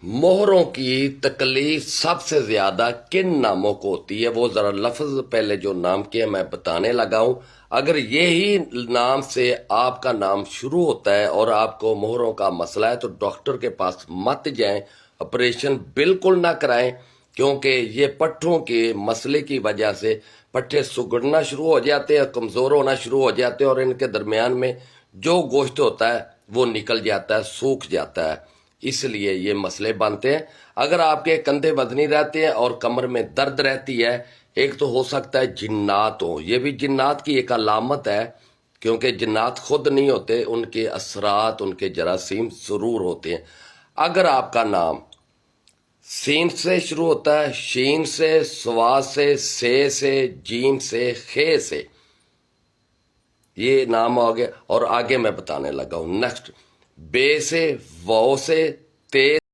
मोहरों की तकलीफ सबसे ज्यादा किन नामों को होती है, वो जरा लफ्ज पहले जो नाम के मैं बताने लगा हूं। अगर यही नाम से आपका नाम शुरू होता है और आपको मोहरों का मसला है तो डॉक्टर के पास मत जाएं, ऑपरेशन बिल्कुल ना कराएं, क्योंकि ये पट्ठों के मसले की वजह से पट्ठे सुगड़ना शुरू हो जाते हैं, कमजोर होना शुरू हो जाते हैं और इनके दरमियान में जो गोश्त होता है वो निकल जाता है, सूख जाता है, इसलिए ये मसले बनते हैं। अगर आपके कंधे वजनी रहते हैं और कमर में दर्द रहती है, एक तो हो सकता है जिन्नात हो, ये भी जिन्नात की एक अलामत है, क्योंकि जिन्नात खुद नहीं होते, उनके असरात, उनके जरासीम जरूर होते हैं। अगर आपका नाम सीन से शुरू होता है, शीन से, स्वा से, जीम से, खे से, ये नाम आ गया। और आगे मैं बताने लगा हूं। नेक्स्ट, बे से, वो से, ते